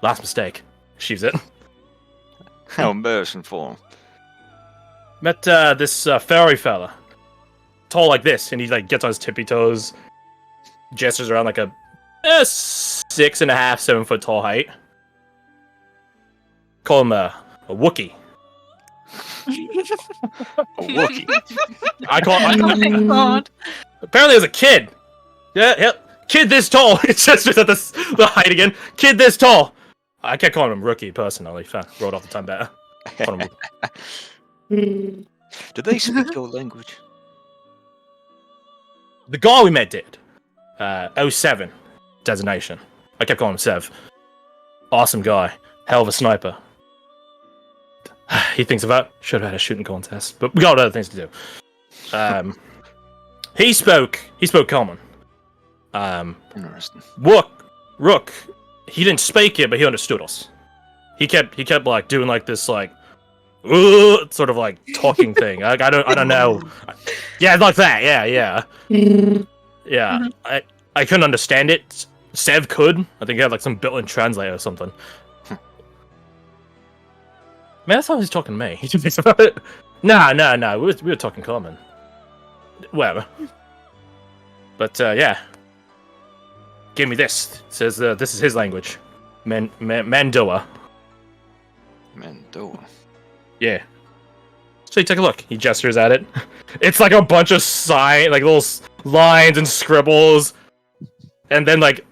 Last mistake. Sheaves it. How embarrassing for him. Met this fairy fella. Tall like this, and he like gets on his tippy toes, gestures around like a 6.5, 7 foot tall height. Call him a Wookiee. A Wookiee. I call Oh my god. Apparently as a kid. Yeah. Kid this tall. It gestures at the height again. Kid this tall. I kept calling him Rookie personally. Wrote off the time better. Do they speak your language? The guy we met did. 07 designation. I kept calling him Sev. Awesome guy. Hell of a sniper. He thinks about should have had a shooting contest, but we got other things to do. He spoke common. Interesting. Rook, he didn't speak it, but he understood us. He kept like doing like this like sort of like talking thing. Like, I don't know. Yeah, like that. Yeah. Yeah. I couldn't understand it. Sev could. I think he had like some built-in translator or something. Man, that's how he's talking to me. He thinks about it. No. We were talking common. Whatever. But yeah. Give me this. It says this is his language. Mandoa. Mandoa. Yeah. So you take a look. He gestures at it. It's like a bunch of like little lines and scribbles, and then like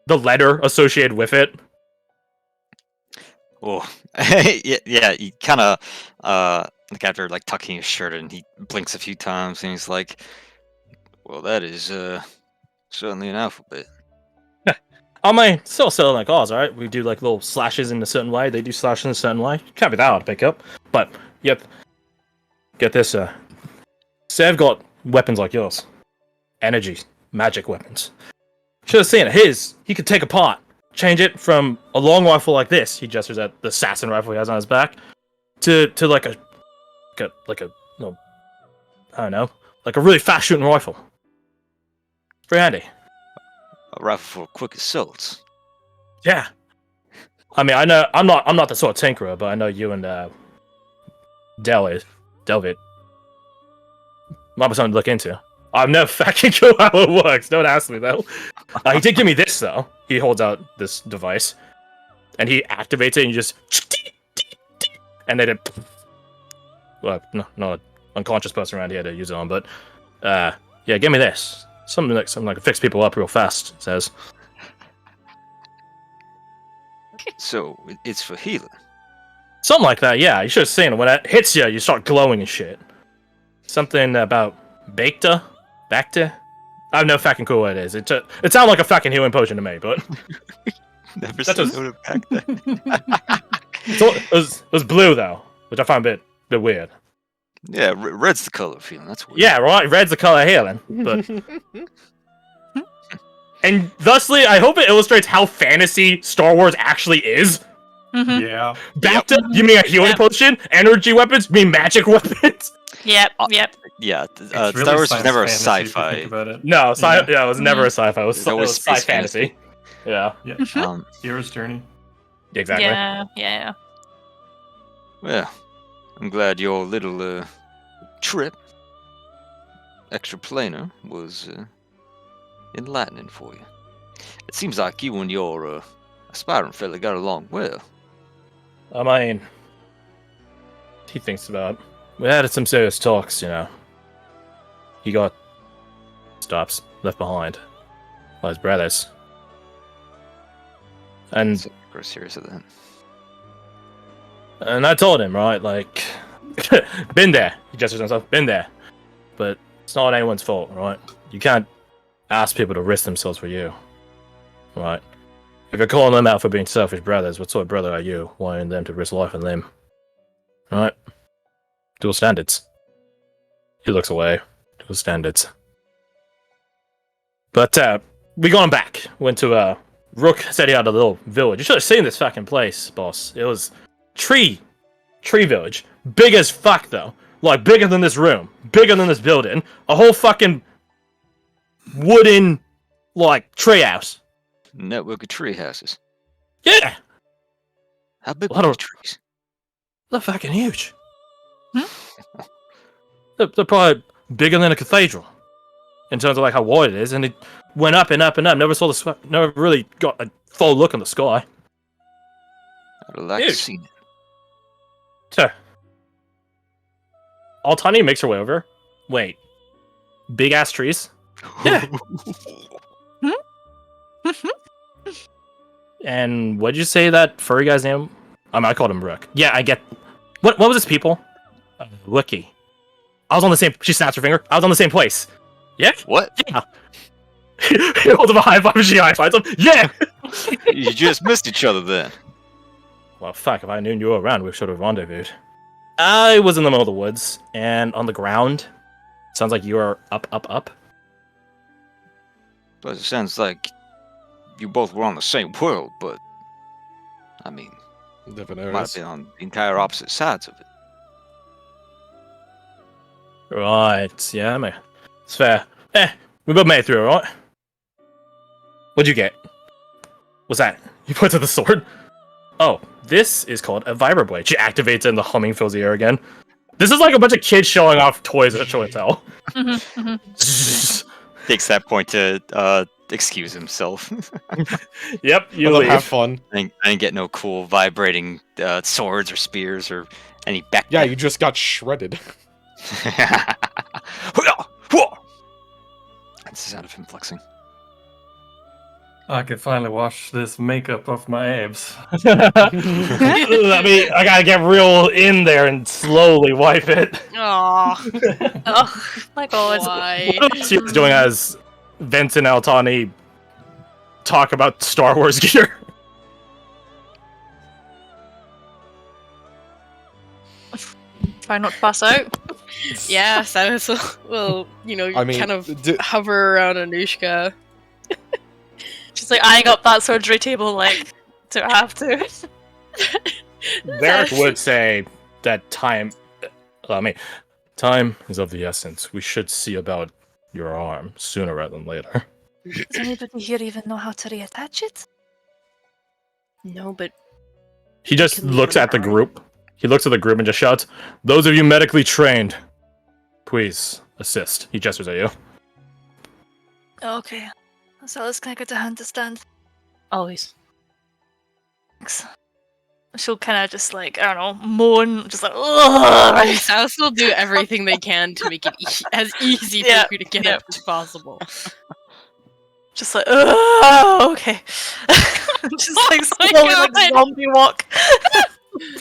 the letter associated with it. Oh, yeah. He kind of like after like tucking his shirt in, he blinks a few times, and he's like, "Well, that is certainly an alphabet." I mean, still selling like ours, right? We do like little slashes in a certain way. They do slashes in a certain way. Can't be that hard to pick up. But yep. Get this, Sev got weapons like yours. Energy, magic weapons. Should have seen it. He could take apart, change it from a long rifle like this. He gestures at the assassin rifle he has on his back, to like a no, I don't know, like a really fast shooting rifle. Pretty handy. A rifle for quick assaults. Yeah. I mean, I know I'm not the sort of tinkerer, but I know you and Delvit might be something to look into. I've never fucking sure how it works. Don't ask me though. He did give me this though. He holds out this device, and he activates it, and you just and then it. Well, no unconscious person around here to use it on, but yeah, give me this. Something like to fix people up real fast. It says. So it's for healing. Something like that, yeah. You should have seen it. When it hits you, you start glowing and shit. Something about Bacta? I have no fucking clue what it is. It sounded like a fucking healing potion to me, but... Never That seen was- it back then. it was blue, though, which I find a bit weird. Yeah, red's the color of healing. That's weird. Yeah, right? Red's the color of healing, but... And thusly, I hope it illustrates how fantasy Star Wars actually is. Mhm. Yeah. Bacta? You mean a healing Yep. potion? Energy weapons? You mean magic weapons? Yep. Yeah, It's Star really Wars was science never a fantasy if you sci-fi. think about it. No, Yeah. it was never a sci-fi. It was, It's always sci space fantasy. Yeah, Yeah. Mhm. Hero's journey. exactly. Yeah. Well, I'm glad your little trip, extraplanar, was enlightening for you. It seems like you and your aspirant fella got along well. I mean, he thinks about. We had some serious talks, you know. He got left behind by his brothers, and So, grow serious of that. I told him, right, like, been there. He gestures himself, been there, but it's not anyone's fault, right? You can't ask people to risk themselves for you, right? If you're calling them out for being selfish brothers, what sort of brother are you, wanting them to risk life for them? Right? Dual standards. He looks away. Dual standards. But, we gone back. Went to, Rook said he had a little village. You should have seen this fucking place, boss. It was tree village. Big as fuck, though. Like, bigger than this room. Bigger than this building. A whole fucking wooden, like, tree house. Network of tree houses. Yeah! How big A were lot the of- trees? They're fucking huge. Hmm? They're probably bigger than a cathedral in terms of like how wide it is, and it went up and up and up. Never saw never really got a full look on the sky. I'd like to Huge. see it. Sure. Altani makes her way over. Wait. Big ass trees. Yeah. And what'd you say that furry guy's name? I called him Rook. Yeah, I get. What was his people? Wookie. I was on the same. She snaps her finger. I was on the same place. Yeah. What? Yeah. He holds him a high five and she high fives him. Yeah. You just missed each other then. Well, fuck. If I knew you were around, we should have rendezvoused. I was in the middle of the woods and on the ground. Sounds like you are up. But it sounds like you both were on the same world, but I mean, Different might have areas. been on the entire opposite sides of it. Right. Yeah, man. It's fair. We both made it through, right? What'd you get? What's that? You point to the sword? Oh, this is called a vibroblade. She activates it and the humming fills the air again. This is like a bunch of kids showing off toys at show and tell. Takes that point to excuse himself. Yep, you Let them have leave. fun. I didn't get no cool vibrating swords or spears or any back. Yeah, you just got shredded. That's the sound of him flexing. I can finally wash this makeup off my abs. I mean, I gotta get real in there and slowly wipe it. Aww. Oh my god. Why? What else you doing as Vincent Altani talk about Star Wars gear? Try not to pass out. Yeah, so well, I mean, kind of hover around Anushka. She's like eyeing up that surgery table like, do I have to? Varric would say that time is of the essence. We should see about your arm sooner rather than later. Does anybody here even know how to reattach it? No, but He just Can we looks at the try? group. He looks at the group and just shouts, "Those of you medically trained, please assist." He gestures at you. Okay. So let's can I get a hand to stand? always. Thanks. She'll kind of just like, I don't know, moan, just like, ugh. South will do everything they can to make it as easy Yeah, for you to get yeah. up as possible. Just like, okay. Just like Oh my slowly, like God. zombie walk.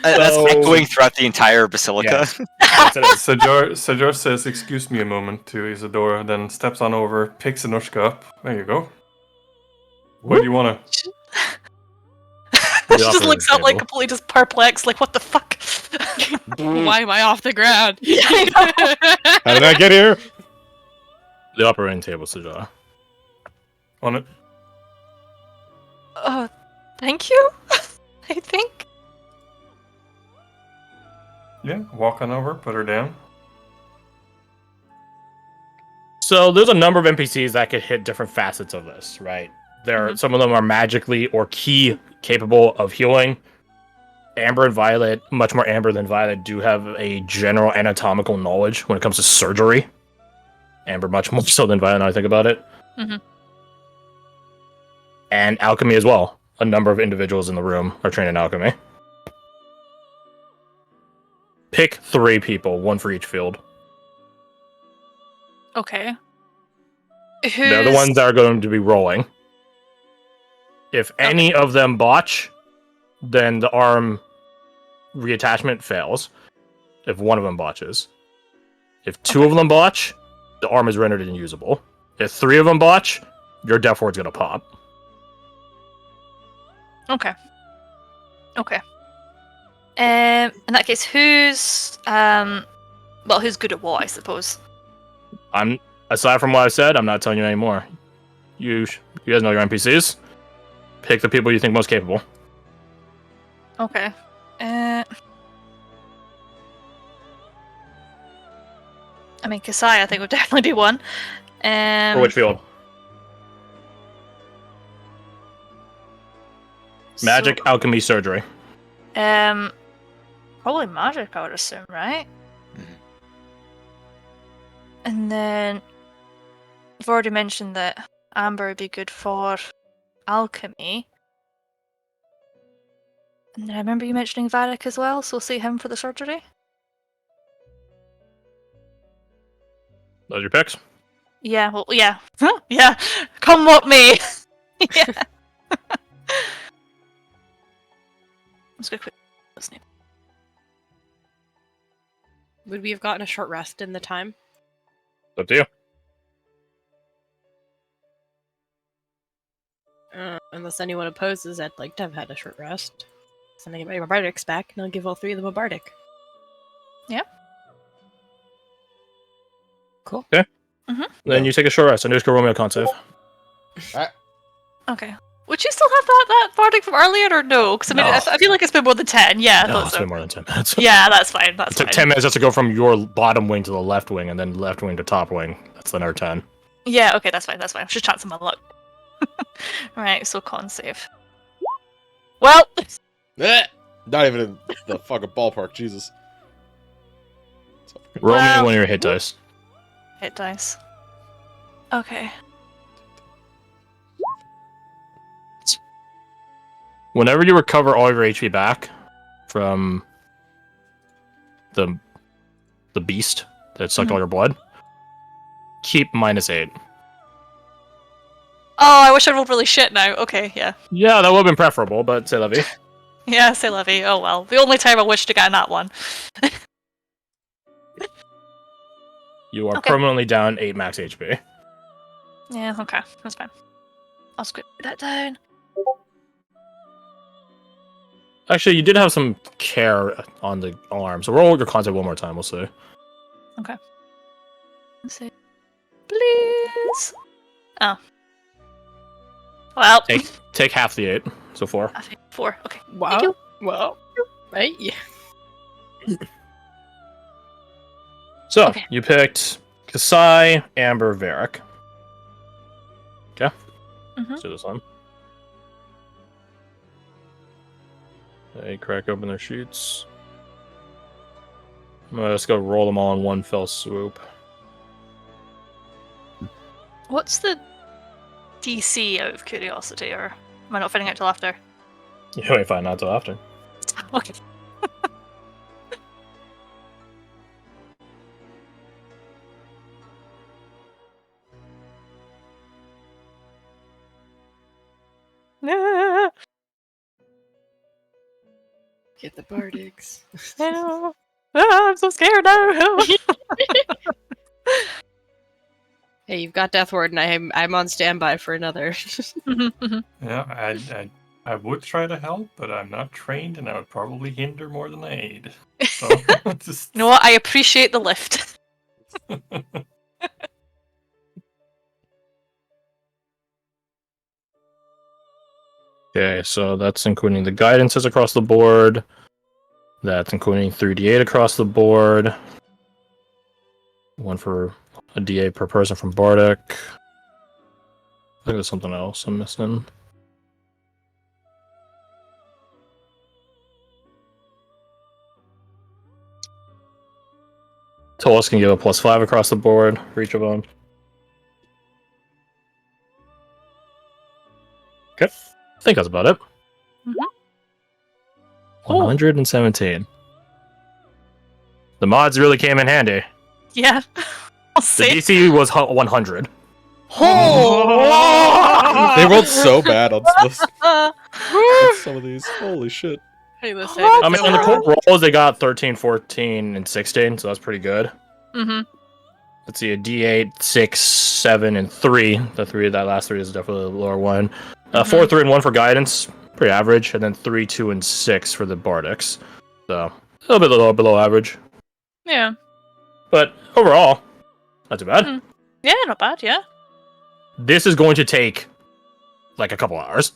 That's So- echoing throughout the entire basilica. Sajor says, "Excuse me a moment," to Isadora, then steps on over, picks Anushka up. There you go. Where do you wanna? She just looks up like completely just perplexed, like, what the fuck? Why am I off the ground? Yeah, I know. How did I get here? The operating table, Sajara. On it. Oh, thank you. I think. Yeah, walk on over, put her down. So there's a number of NPCs that could hit different facets of this, right? Some of them are magically or key capable of healing. Amber and Violet, much more Amber than Violet, do have a general anatomical knowledge when it comes to surgery. Amber much more so than Violet, now I think about it. Mhm. And alchemy as well. A number of individuals in the room are trained in alchemy. Pick 3 people, 1 for each field. Okay. They're the ones that are going to be rolling. If any of them botch, then the arm reattachment fails. If one of them botches. If 2 of them botch, the arm is rendered unusable. If 3 of them botch, your death ward's gonna pop. Okay. Okay. In that case, who's good at what, I suppose? Aside from what I said, I'm not telling you anymore. You guys know your NPCs. Pick the people you think most capable. Okay. I mean, Kasai, I think would definitely be one. For which field? Magic, alchemy, surgery. Probably magic, I would assume, right? Mhm. And then you've already mentioned that amber would be good for alchemy. And then I remember you mentioning Varric as well, so we'll see him for the surgery. Those are your picks. Yeah, well, yeah. Yeah, come with me! Yeah. Let's go quick. Listening. Would we have gotten a short rest in the time? It's up to you. Unless anyone opposes, I'd like to have had a short rest. Then I get my bardics back, and I'll give all three of them a bardic. Cool. Okay. Mhm. Then you take a short rest and just go roll me a con save. Okay. Would you still have that bardic from earlier, or no? Because I mean, No. I feel like it's been more than 10. Yeah, I No, thought it's so. been more than 10 minutes. Yeah, that's fine. That's It took fine. 10 minutes just to go from your bottom wing to the left wing, and then left wing to top wing. That's another 10. Yeah, okay, that's fine. That's fine. I'm just chancing my luck. Right, so con save. Well, Not even in the fucking ballpark, Jesus. Roll me Well- one of your hit dice. hit dice. Okay. Whenever you recover all of your HP back from the beast that sucked all your blood, keep -8. Oh, I wish I rolled really shit now. Okay, yeah. Yeah, that would have been preferable, but say Levy. Yeah, say Levy. Oh well. The only time I wish to get in that one. You are Okay. permanently down 8 max HP. Yeah, okay. That's fine. I'll script that down. Actually, you did have some care on the arm, so roll your concept one more time, we'll see. Let's see. Please. Oh. Well, Take half the 8, so 4. I think 4. Okay. Wow. Thank you. Well, right? So, Okay. you picked Kasai, Amber, Varric. Okay. Mhm. Let's do this one. They crack open their sheets. Let's go roll them all in one fell swoop. What's the DC out of curiosity, or am I not finding out till after? You might find out till after. Okay. Ah, Get the bardics. I know. Ah, I'm so scared now. Hey, you've got Death Ward, and I'm on standby for another. Yeah, I would try to help, but I'm not trained, and I would probably hinder more than I aid. So just You know what? I appreciate the lift. Okay, so that's including the guidances across the board. That's including 3d8 across the board. One for a d8 per person from Bardic. I think there's something else I'm missing. Tolos can give a +5 across the board for each of them. Okay, I think that's about it. Mhm. 117. The mods really came in handy. Yeah. I'll The say. DC was 100. Oh! They rolled so bad on some of these. Holy shit. Hey, listen, Oh, I mean, on the core rolls, they got 13, 14, and 16, so that's pretty good. Mm-hmm. Let's see, a D8, 6, 7, and 3. The 3 of that last 3 is definitely the lower one. 4, 3, and 1 for guidance, pretty average. And then 3, 2, and 6 for the Bardics. So, a little bit below average. Yeah. But overall, not too bad. Mm. Yeah, not bad, yeah. This is going to take like a couple hours.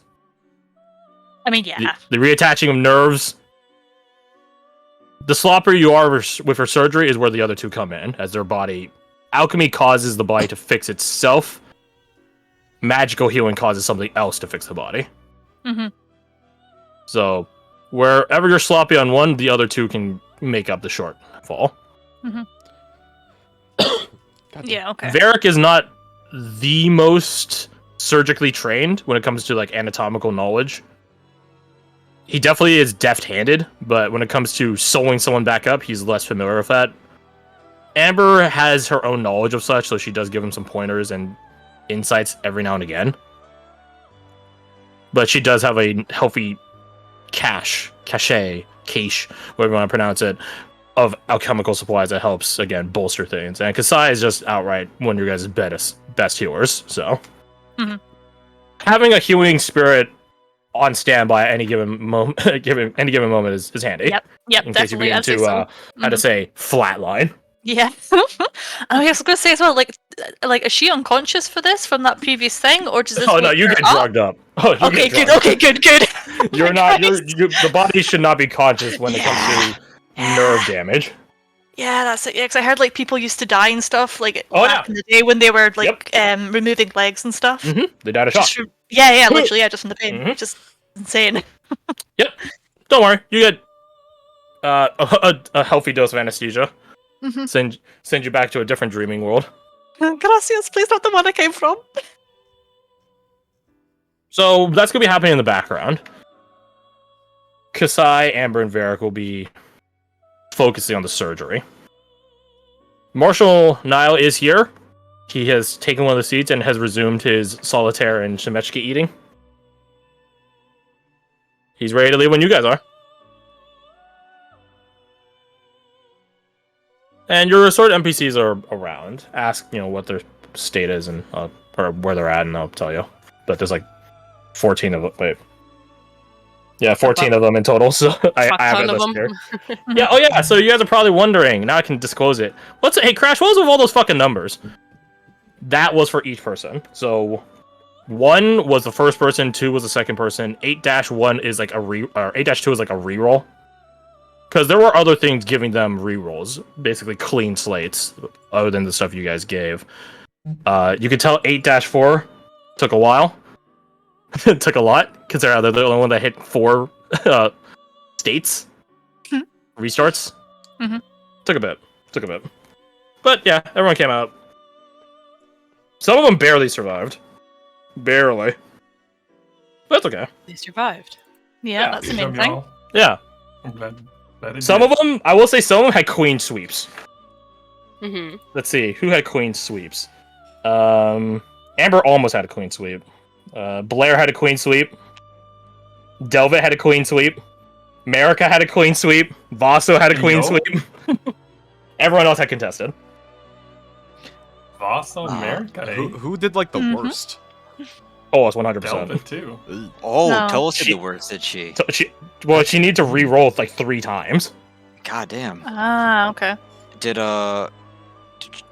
I mean, yeah. The reattaching of nerves. The sloppier you are with your surgery is where the other two come in, as their body. Alchemy causes the body to fix itself. Magical healing causes something else to fix the body. Mm-hmm. So, Wherever you're sloppy on one, the other two can make up the shortfall. Yeah, okay. Varric is not the most surgically trained when it comes to like anatomical knowledge. He definitely is deft-handed, but when it comes to sewing someone back up, he's less familiar with that. Amber has her own knowledge of such, so she does give him some pointers and insights every now and again. But she does have a healthy cache, whatever you want to pronounce it, of alchemical supplies that helps, again, bolster things. And Kasai is just outright one of your guys' best healers, so. Having a healing spirit on standby at any given moment, is handy. Yep, in case you definitely. begin I'd say to, so. how to say, flatline. Yeah. I was going to say as well, like, is she unconscious for this from that previous thing, or does this? Oh no, you wake get her up? drugged up. Oh, you Okay, get good. drugged Okay, good. up. You're not. The body should not be conscious when it comes to nerve damage. Yeah, that's it. Yeah, because I heard like people used to die and stuff like Oh, back in the day when they were like removing legs and stuff. They died of shock. Just yeah, literally, just from the pain. Mhm. Just insane. Yep. Don't worry, you get a healthy dose of anesthesia. Send you back to a different dreaming world. Gracias, please, not the one I came from. So that's gonna be happening in the background. Kasai, Amber, and Varric will be focusing on the surgery. Marshal Nile is here. He has taken one of the seats and has resumed his solitaire and shemechka eating. He's ready to leave when you guys are. And your resort NPCs are around. Ask, what their state is and or where they're at, and I'll tell you. But there's like 14 of them. Wait. Yeah, 14 of them in total, so I have it listed here. Yeah, oh yeah, so you guys are probably wondering. Now I can disclose it. Hey, Crash, what was with all those fucking numbers? That was for each person. So 1 was the first person, 2 was the second person, 8-1 is like 8-2 is like a reroll. Because there were other things giving them rerolls, basically clean slates, other than the stuff you guys gave. You could tell 8-4 took a while. It took a lot, because they're the only one that hit 4 states. Restarts. Took a bit. But yeah, everyone came out. Some of them barely survived. Barely. But that's okay. They survived. Yeah, that's the good main job, thing. y'all. Yeah. I'm glad it Some did. of them, I will say some of them had queen sweeps. Mm-hmm. Let's see, who had queen sweeps? Amber almost had a queen sweep. Blair had a queen sweep. Delvet had a queen sweep. Marika had a queen sweep. Vaso had a queen Yo. sweep. Everyone else had contested. Voss on America. Who did like the worst? Oh, it's 100%. Delvin too. Oh, No. Tulsa She- did worse, did she? So she needs to re-roll like 3 times. God damn. Ah, okay. Did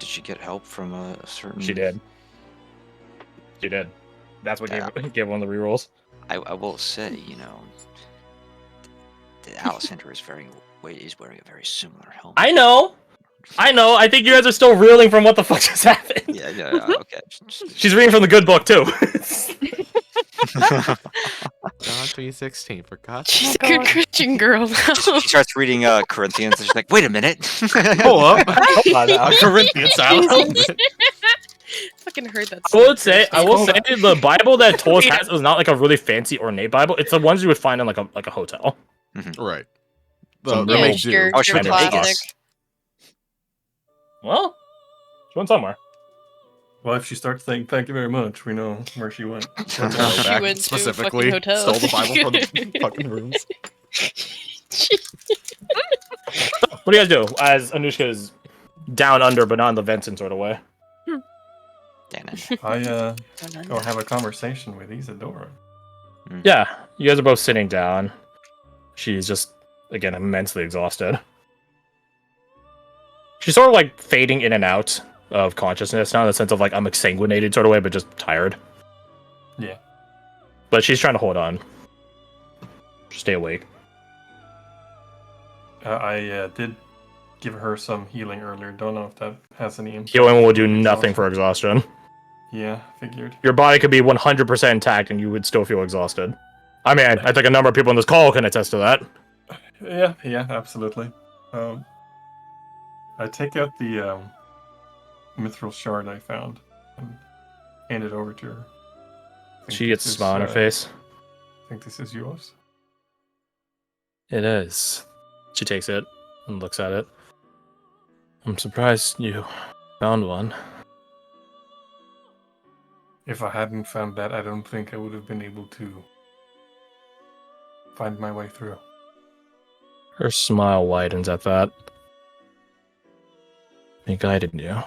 she get help from a certain? She did. That's what gave one of the re-rolls. I will say, Alessandra is wearing a very similar helmet. I know. I think you guys are still reeling from what the fuck just happened. Yeah, okay. She's reading from the good book too. John 3:16 for God's She's sake. a good Christian girl now. She starts reading Corinthians, and she's like, "Wait a minute." Hold up. Corinthians out. Fucking heard that. I will say the Bible that Tolos has is not like a really fancy ornate Bible. It's the ones you would find in like a hotel. Right. Some The yeah, make your- do. Oh, she went to Your Vegas. classic. Well, she went somewhere. Well, if she starts saying thank you very much, we know where she went. She Back went to a specifically fucking hotel. stole the Bible from the fucking rooms. What do you guys do as Anushka is down under, but not in the Vincent sort of way? Damn it. I go have a conversation with Isadora. Yeah, you guys are both sitting down. She's just again immensely exhausted. She's sort of like fading in and out of consciousness, not in the sense of like I'm exsanguinated sort of way, but just tired. Yeah. But she's trying to hold on. Stay awake. I did give her some healing earlier. Don't know if that has any impact. Healing will do nothing for exhaustion. Yeah, figured. Your body could be 100% intact and you would still feel exhausted. I mean, I think a number of people on this call can attest to that. Yeah, absolutely. I take out the mithril shard I found and hand it over to her. She gets a smile on her face. I think this is yours. It is. She takes it and looks at it. I'm surprised you found one. If I hadn't found that, I don't think I would have been able to find my way through. Her smile widens at that. He guided you.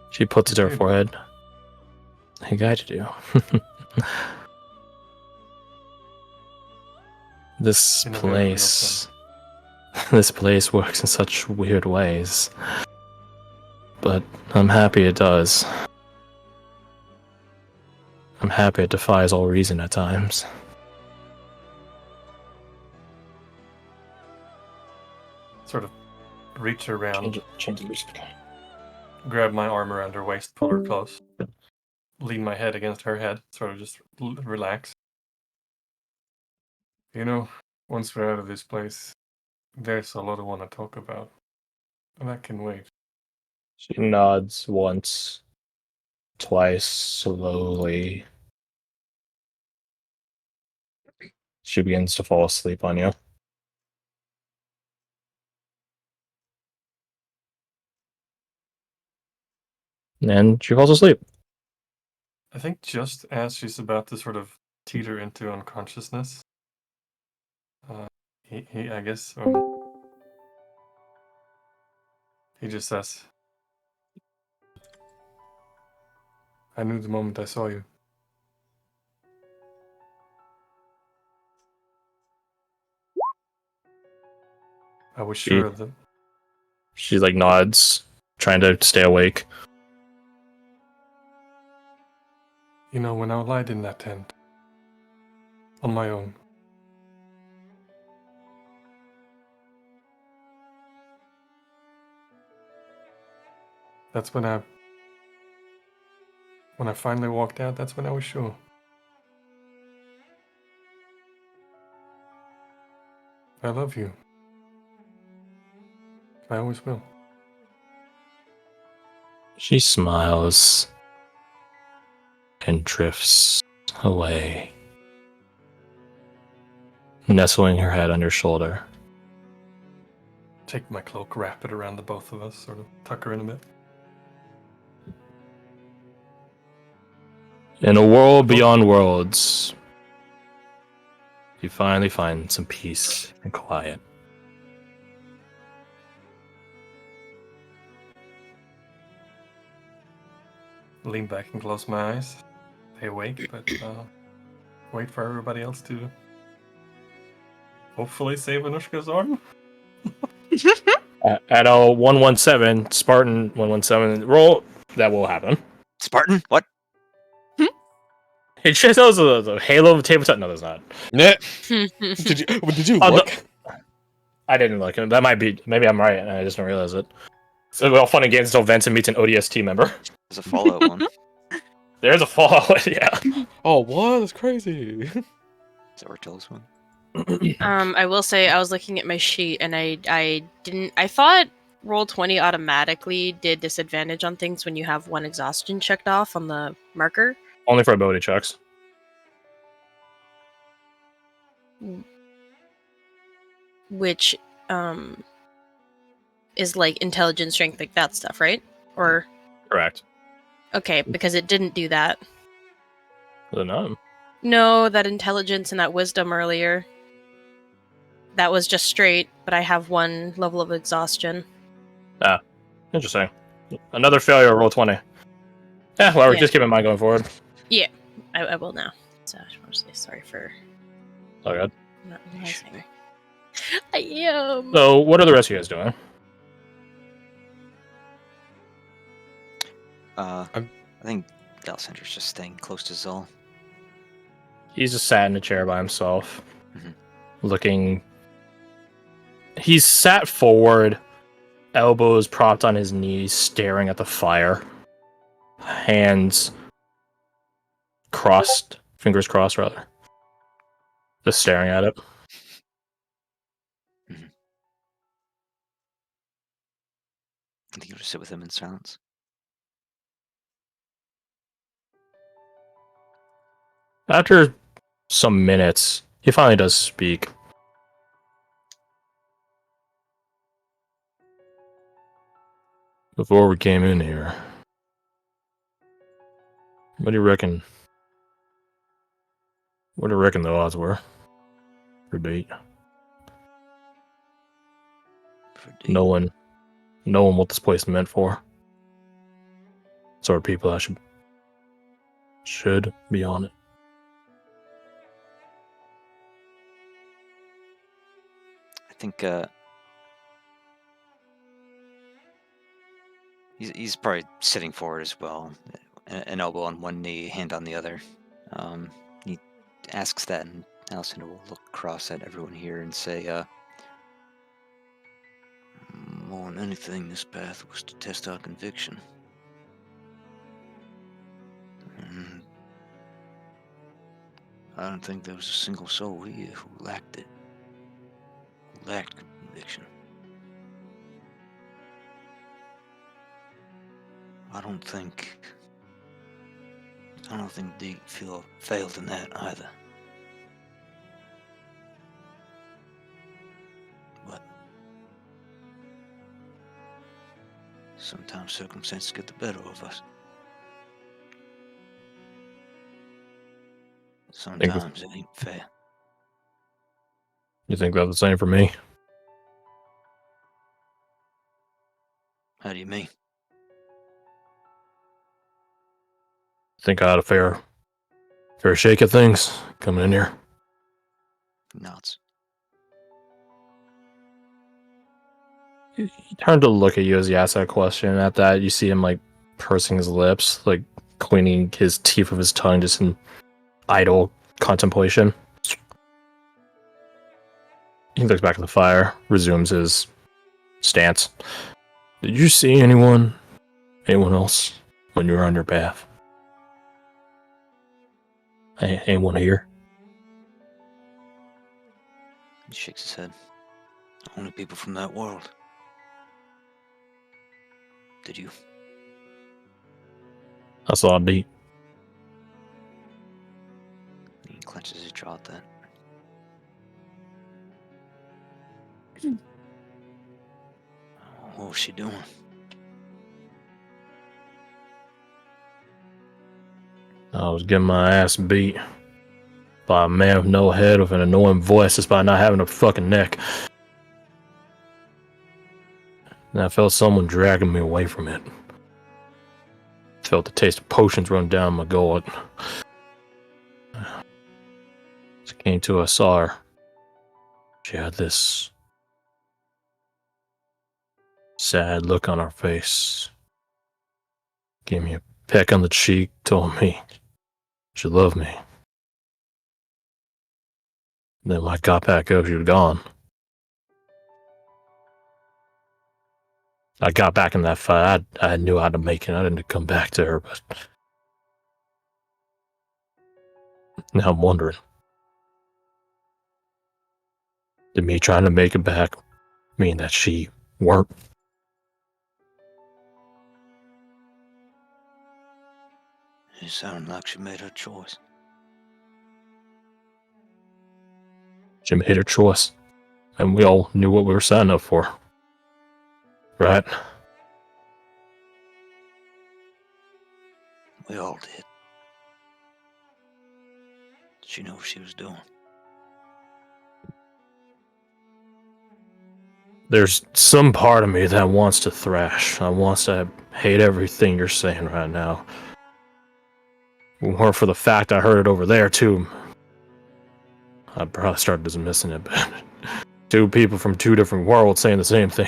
She puts it to her forehead. He guided you. This In a very real place... sense. This place works in such weird ways. But I'm happy it does. I'm happy it defies all reason at times. Sort of reach around, Change the music. grab my arm around her waist, pull her close, lean my head against her head, sort of just relax. You know, once we're out of this place, there's a lot I want to talk about. And that can wait. She nods once, twice, slowly. She begins to fall asleep on you. And she falls asleep. I think just as she's about to sort of teeter into unconsciousness, he I guess, he just says, I knew the moment I saw you. I was sure that She like nods, trying to stay awake. You know, when I lied in that tent, on my own, that's when I finally walked out, that's when I was sure. I love you. I always will. She smiles and drifts away, nestling her head on your shoulder. Take my cloak, wrap it around the both of us, sort of tuck her in a bit. In a world beyond worlds, you finally find some peace and quiet. Lean back and close my eyes. Stay awake, but wait for everybody else to hopefully save Anushka's arm. At a 117, Spartan 117 roll, that will happen. Spartan? What? It just shows the halo of tabletop. No, there's not. Nah. Did you Oh, no. look? I didn't look. That might be. Maybe I'm right, and I just don't realize it. So all fun and games until Vincent meets an ODST member. There's a Fallout one. There's a Fallout, yeah. Oh, what? That's crazy. Is that Ortil's one? I will say I was looking at my sheet and I didn't. I thought Roll20 automatically did disadvantage on things when you have one exhaustion checked off on the marker. Only for ability checks. Which is like intelligence, strength, like that stuff, right? Or Correct. okay, because it didn't do that. I don't know. No, that intelligence and that wisdom earlier. That was just straight, but I have one level of exhaustion. Interesting. Another failure, roll 20. Yeah, well, Yeah. just keep in mind going forward. I will now. So I just want to say sorry for Oh, God. not realizing. I am. So, what are the rest of you guys doing? I think Dalcender's just staying close to Zul. He's just sat in a chair by himself, Mhm. looking. He's sat forward, elbows propped on his knees, staring at the fire, hands crossed, fingers crossed, rather. Just staring at it. I think you'll just sit with him in silence. After some minutes, he finally does speak. Before we came in here, what do you reckon? What do you reckon the odds were for date? For D. Knowing what this place meant for. Sort of people I should be on it. I think he's probably sitting forward as well, an elbow on one knee, hand on the other. He asks that, and Alcindor will look across at everyone here and say, more than anything, this path was to test our conviction. And I don't think there was a single soul here who lacked it, who lacked conviction. I don't think they feel failed in that either. But sometimes circumstances get the better of us. Sometimes it ain't fair. You think that's the same for me? How do you mean? Think I had a fair shake at things coming in here? Nods. He turned to look at you as he asked that question. At that, you see him like pursing his lips, like cleaning his teeth of his tongue, just in idle contemplation. He looks back at the fire, resumes his stance. Did you see anyone else when you were on your path? Anyone here? He shakes his head. Only people from that world. Did you? I saw a beat. He clenches his jaw at that. What was she doing? I was getting my ass beat by a man with no head with an annoying voice despite not having a fucking neck. And I felt someone dragging me away from it. Felt the taste of potions run down my gullet. As I came to, I saw her. She had this sad look on her face. Gave me a peck on the cheek, told me she loved me. Then when I got back up, she was gone. I got back in that fight. I knew how to make it. I didn't come back to her, but now I'm wondering, did me trying to make it back mean that she weren't? It sounded like she made her choice. She made her choice, and we all knew what we were signing up for. Right? We all did. She knew what she was doing. There's some part of me that wants to thrash. I wants to hate everything you're saying right now. Or for the fact I heard it over there, too. I'd probably start dismissing it, but two people from two different worlds saying the same thing.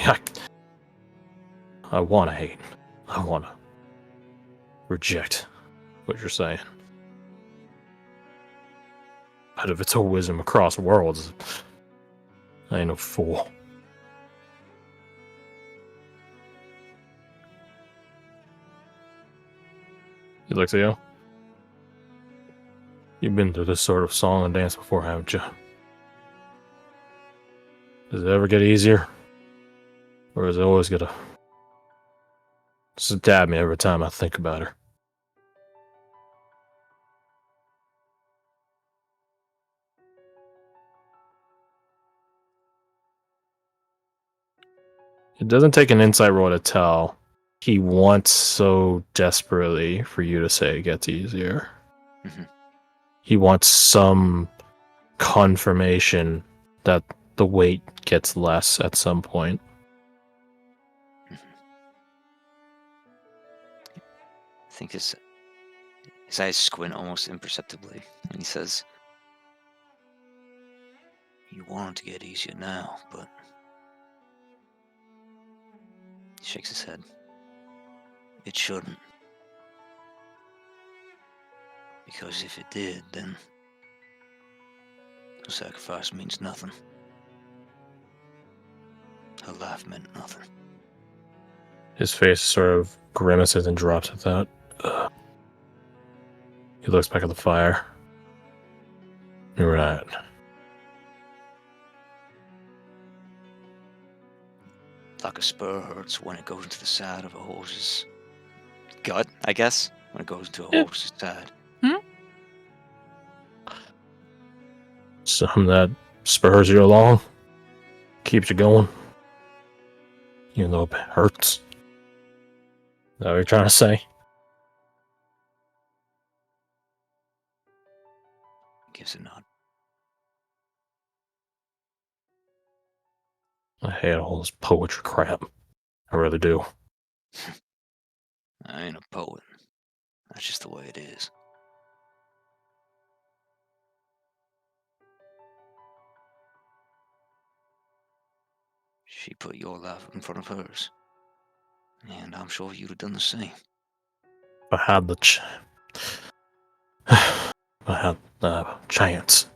I want to hate. I want to reject what you're saying. But if it's a wisdom across worlds, I ain't no fool. He looks at you. You've been through this sort of song and dance before, haven't you? Does it ever get easier? Or is it always gonna stab me every time I think about her? It doesn't take an insight roll to tell. He wants so desperately for you to say it gets easier. Mhm. He wants some confirmation that the weight gets less at some point. I think his eyes squint almost imperceptibly, and he says, "You want it to get easier now, but..." He shakes his head. "It shouldn't. Because if it did, then the sacrifice means nothing. Her life meant nothing." His face sort of grimaces and drops at that. Ugh. He looks back at the fire. You're right. Like a spur hurts when it goes into the side of a horse's gut, I guess. When it goes into a Yeah. horse's side. Something that spurs you along, keeps you going, even though it hurts. Is that what you're trying to say? Gives a nod. I hate all this poetry crap. I really do. I ain't a poet. That's just the way it is. She put your life in front of hers. And I'm sure you'd have done the same. If I had the if I had the chance.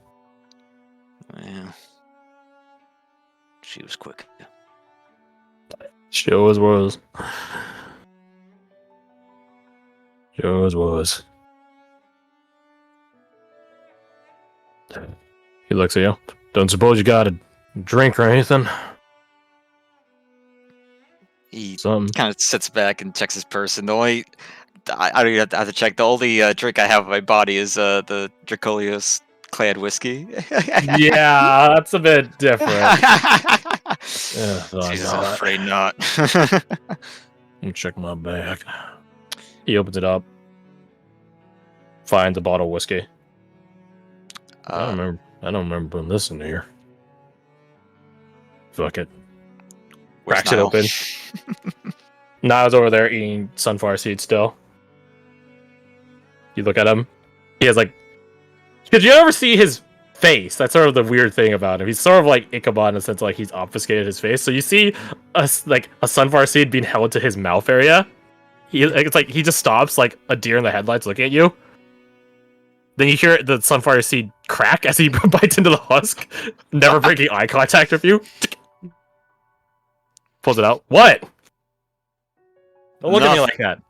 Well, she was quick. She always was. She always was. He looks at you. Don't suppose you got a drink or anything? He Something. kind of sits back and checks his purse, and the only... I don't even have to check. The only drink I have in my body is the Dracolios clad whiskey. Yeah, that's a bit different. Jesus, I'm afraid not. Let me check my bag. He opens it up. Finds a bottle of whiskey. I don't remember putting this in here. Fuck it. Where's Cracks it Niall? open. Niall's over there eating sunflower seeds still. You look at him. He has like... Did you ever see his face? That's sort of the weird thing about him. He's sort of like Ichabod in the sense like he's obfuscated his face. So you see a sunflower seed being held to his mouth area. It's like he just stops like a deer in the headlights looking at you. Then you hear the sunflower seed crack as he bites into the husk, never breaking eye contact with you. Pulls it out. What? Don't look at me like that.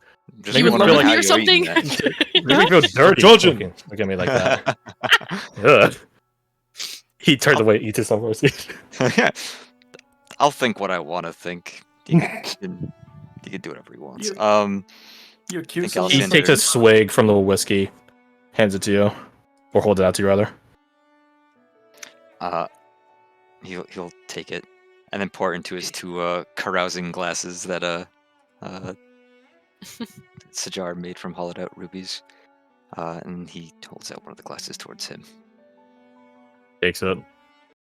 Just Make me wondering feel like how or you're something. eating that. Make me feel dirty. Judging. Look at me like that. Ugh. He turns away, eats his sunflower seed. I'll think what I want to think. He can do whatever he wants. You accuse Think him He Alexander- takes a swig from the whiskey, hands it to you, or holds it out to you rather. He'll take it and then pour it into his two carousing glasses that Sajar made from hollowed out rubies. And he holds out one of the glasses towards him. Takes it,